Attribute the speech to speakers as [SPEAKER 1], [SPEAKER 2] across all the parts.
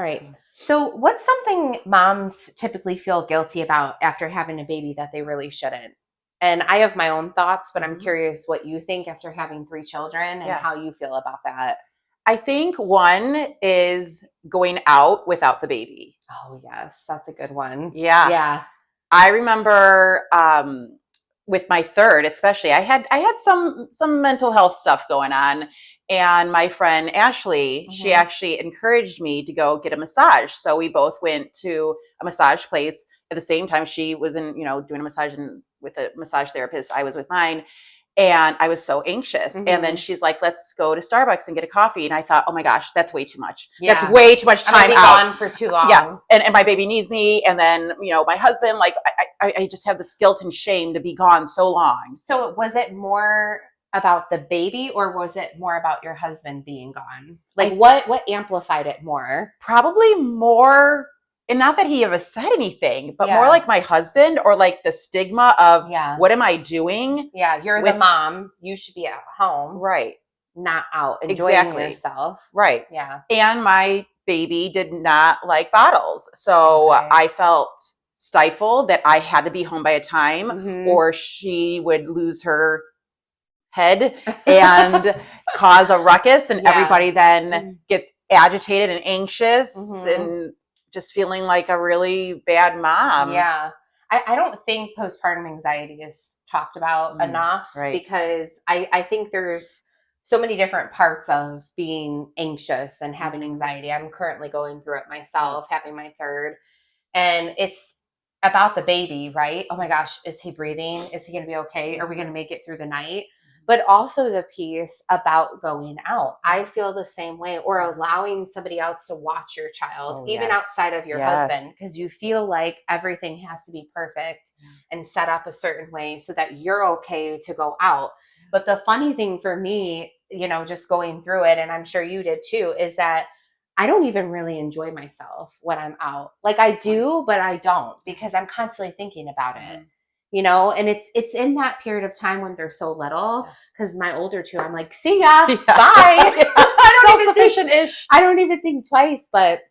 [SPEAKER 1] All right. So what's something moms typically feel guilty about after having a baby that they really shouldn't? And I have my own thoughts, but I'm curious what you think after having 3 children and how you feel about that.
[SPEAKER 2] I think one is going out without the baby.
[SPEAKER 1] Oh, yes. That's a good one.
[SPEAKER 2] Yeah.
[SPEAKER 1] Yeah.
[SPEAKER 2] I remember with my third, especially, I had some mental health stuff going on, and my friend Ashley, she actually encouraged me to go get a massage. So we both went to a massage place at the same time. She was doing a massage with a massage therapist. I was with mine. And I was so anxious. And then she's like, let's go to Starbucks and get a coffee. And I thought, oh my gosh, that's way too much. Yeah. That's way too much time out.
[SPEAKER 1] Gone for too long.
[SPEAKER 2] Yes. And my baby needs me. And then, my husband, like, I just have this guilt and shame to be gone so long.
[SPEAKER 1] So was it more about the baby or was it more about your husband being gone? Like what amplified it more?
[SPEAKER 2] Probably more. And not that he ever said anything, but more like my husband or like the stigma of what am I doing?
[SPEAKER 1] Yeah, you're the mom. You should be at home.
[SPEAKER 2] Right.
[SPEAKER 1] Not out enjoying yourself.
[SPEAKER 2] Right.
[SPEAKER 1] Yeah.
[SPEAKER 2] And my baby did not like bottles. So I felt stifled that I had to be home by a time or she would lose her head and cause a ruckus and everybody then gets agitated and anxious and just feeling like a really bad mom.
[SPEAKER 1] Yeah. I don't think postpartum anxiety is talked about enough because I think there's so many different parts of being anxious and having anxiety. I'm currently going through it myself, having my third. And it's about the baby, right? Oh my gosh, is he breathing? Is he going to be okay? Are we going to make it through the night? But also the piece about going out. I feel the same way, or allowing somebody else to watch your child, even outside of your husband, because you feel like everything has to be perfect and set up a certain way so that you're okay to go out. But the funny thing for me, just going through it, and I'm sure you did too, is that I don't even really enjoy myself when I'm out. Like I do, but I don't because I'm constantly thinking about it. And it's in that period of time when they're so little, because my older two, I'm like, see ya, bye.
[SPEAKER 2] Self-sufficient-ish.
[SPEAKER 1] I don't even think twice, but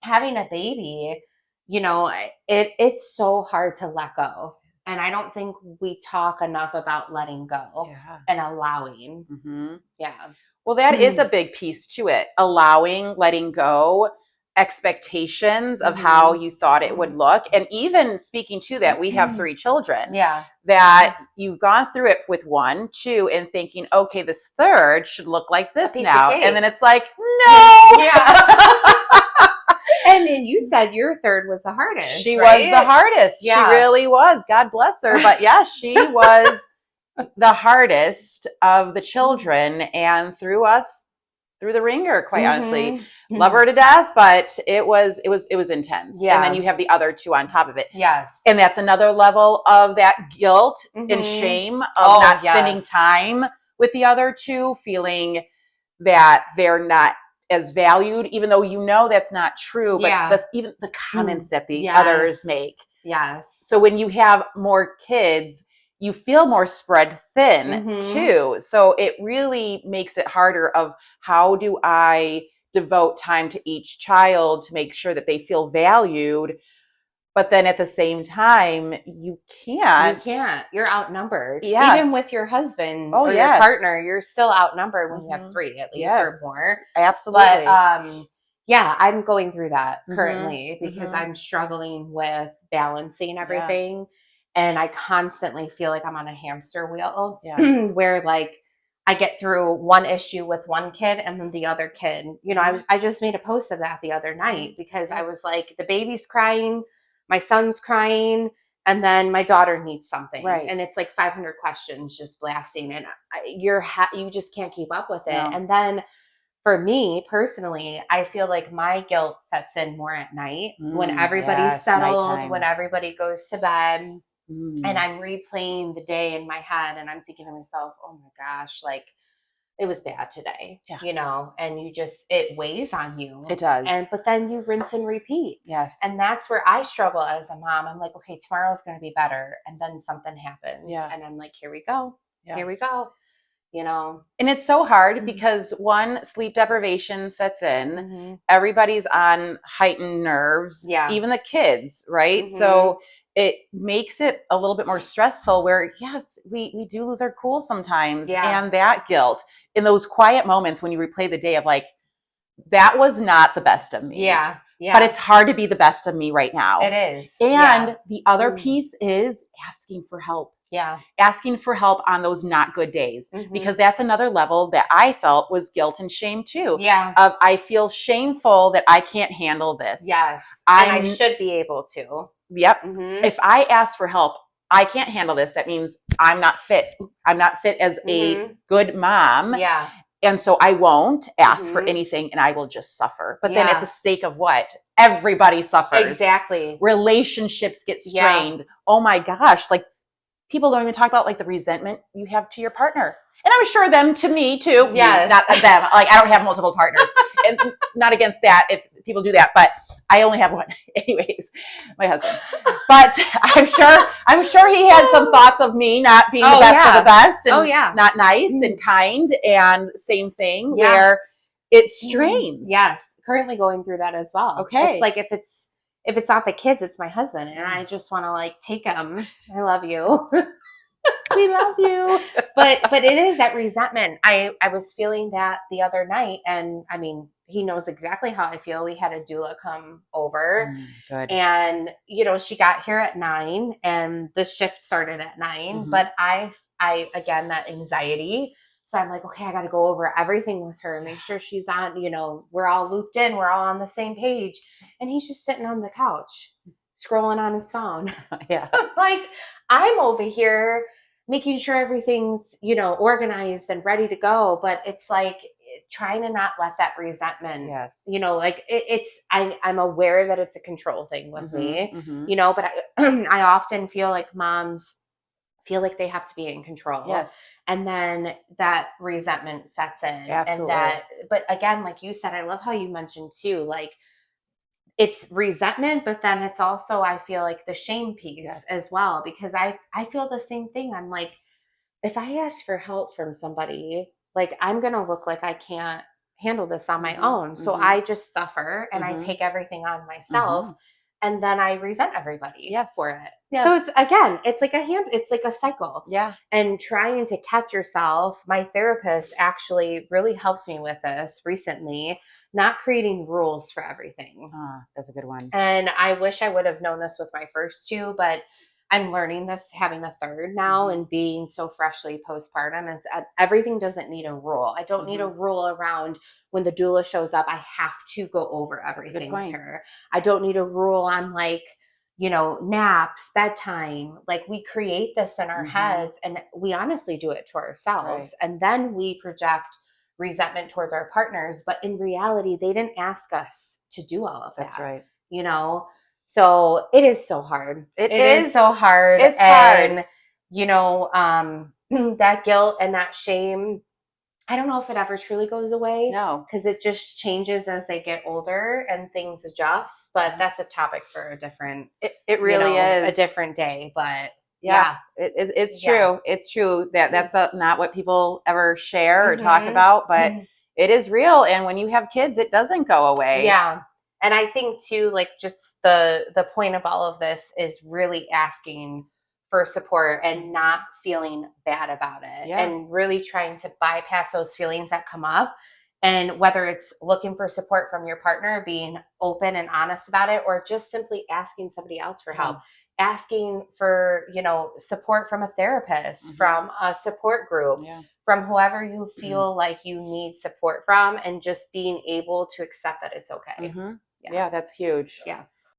[SPEAKER 1] having a baby, it's so hard to let go. And I don't think we talk enough about letting go and allowing. Yeah.
[SPEAKER 2] Well, that is a big piece to it. Allowing, letting go, expectations of how you thought it would look. And even speaking to that, we have 3 children.
[SPEAKER 1] Yeah.
[SPEAKER 2] That you've gone through it with 1, 2, and thinking, okay, this third should look like this now. And then it's like, no.
[SPEAKER 1] Yeah. And then you said your third was the hardest.
[SPEAKER 2] She was the hardest.
[SPEAKER 1] Yeah.
[SPEAKER 2] She really was. God bless her. But yeah, she was the hardest of the children and threw us through the ringer, quite honestly. Love her to death, but it was intense.
[SPEAKER 1] Yeah.
[SPEAKER 2] And then you have the other 2 on top of it.
[SPEAKER 1] Yes.
[SPEAKER 2] And that's another level of that guilt and shame of not spending time with the other 2, feeling that they're not as valued, even though that's not true, but even the comments that the others make.
[SPEAKER 1] Yes.
[SPEAKER 2] So when you have more kids, you feel more spread thin too. So it really makes it harder of how do I devote time to each child to make sure that they feel valued. But then at the same time, you can't.
[SPEAKER 1] You can't. You're outnumbered.
[SPEAKER 2] Yes.
[SPEAKER 1] Even with your husband or your partner, you're still outnumbered when you have 3 at least or more.
[SPEAKER 2] Absolutely.
[SPEAKER 1] But I'm going through that currently because I'm struggling with balancing everything. And I constantly feel like I'm on a hamster wheel where like I get through one issue with one kid and then the other kid, I just made a post of that the other night because I was like, the baby's crying, my son's crying, and then my daughter needs something. Right. And it's like 500 questions just blasting and you just can't keep up with it. No. And then for me personally, I feel like my guilt sets in more at night when everybody's settled, nighttime. When everybody goes to bed. And I'm replaying the day in my head and I'm thinking to myself, oh my gosh, like it was bad today, and it weighs on you.
[SPEAKER 2] It does.
[SPEAKER 1] But then you rinse and repeat.
[SPEAKER 2] Yes.
[SPEAKER 1] And that's where I struggle as a mom. I'm like, okay, tomorrow's going to be better. And then something happens. Yeah. And I'm like, here we go. Yeah. Here we go. you know?
[SPEAKER 2] And it's so hard because one, sleep deprivation sets in. Everybody's on heightened nerves, even the kids, right? So it makes it a little bit more stressful where, yes, we do lose our cool sometimes. And that guilt in those quiet moments when you replay the day of like, that was not the best of me. But it's hard to be the best of me right now.
[SPEAKER 1] It is.
[SPEAKER 2] And the other piece is asking for help. Asking for help on those not good days, because that's another level that I felt was guilt and shame too. Of I feel shameful that I can't handle this.
[SPEAKER 1] And I should be able to.
[SPEAKER 2] If I ask for help, I can't handle this. That means I'm not fit. I'm not fit as a good mom. And so I won't ask for anything and I will just suffer. But then at the stake of what? Everybody suffers.
[SPEAKER 1] Exactly.
[SPEAKER 2] Relationships get strained. Oh my gosh. Like, people don't even talk about like the resentment you have to your partner. And I'm sure them to me too. Not them. Like, I don't have multiple partners. And not against that if people do that, but I only have one. Anyways, my husband. But I'm sure he had some thoughts of me not being the best of the best and not nice and kind, and same thing where it strains.
[SPEAKER 1] Currently going through that as well. It's like if it's not the kids, it's my husband, and I just want to like take him. I love you.
[SPEAKER 2] We love you.
[SPEAKER 1] But it is that resentment. I was feeling that the other night, and I mean, he knows exactly how I feel. We had a doula come over and, you know, she got here at 9 and the shift started at 9, but I, again, that anxiety. So I'm like, okay, I got to go over everything with her, make sure she's on, you know, we're all looped in. We're all on the same page. And he's just sitting on the couch, scrolling on his phone. Like, I'm over here making sure everything's, you know, organized and ready to go. But it's like trying to not let that resentment, you know, like I'm aware that it's a control thing with me, you know, but I often feel like moms feel like they have to be in control. And then that resentment sets in. And that, but again, like you said, I love how you mentioned too, like, it's resentment, but then it's also, I feel like the shame piece as well, because I feel the same thing. I'm like, if I ask for help from somebody, like, I'm going to look like I can't handle this on my own. So I just suffer and I take everything on myself. And then I resent everybody for it. So it's, again, it's like it's like a cycle. And trying to catch yourself. My therapist actually really helped me with this recently, not creating rules for everything.
[SPEAKER 2] That's a good one.
[SPEAKER 1] And I wish I would have known this with my first two, but I'm learning this having a third now and being so freshly postpartum is that everything doesn't need a rule. I don't need a rule around when the doula shows up. I have to go over everything with her. I don't need a rule on like, you know, naps, bedtime. Like, we create this in our heads and we honestly do it to ourselves. And then we project resentment towards our partners. But in reality, they didn't ask us to do all of that.
[SPEAKER 2] That's right.
[SPEAKER 1] You know? So it is so hard.
[SPEAKER 2] It is
[SPEAKER 1] so hard.
[SPEAKER 2] It's
[SPEAKER 1] hard.
[SPEAKER 2] And,
[SPEAKER 1] you know, that guilt and that shame, I don't know if it ever truly goes away.
[SPEAKER 2] No.
[SPEAKER 1] Because it just changes as they get older and things adjust. But that's a topic for a different,
[SPEAKER 2] it really is
[SPEAKER 1] a different day. But
[SPEAKER 2] it's true. It's true that that's not what people ever share or talk about, but it is real. And when you have kids, it doesn't go away.
[SPEAKER 1] And I think too, like, just the point of all of this is really asking for support and not feeling bad about it and really trying to bypass those feelings that come up. And whether it's looking for support from your partner, being open and honest about it, or just simply asking somebody else for help, asking for, you know, support from a therapist, from a support group, from whoever you feel like you need support from, and just being able to accept that it's okay.
[SPEAKER 2] Yeah, that's huge.
[SPEAKER 1] Yeah.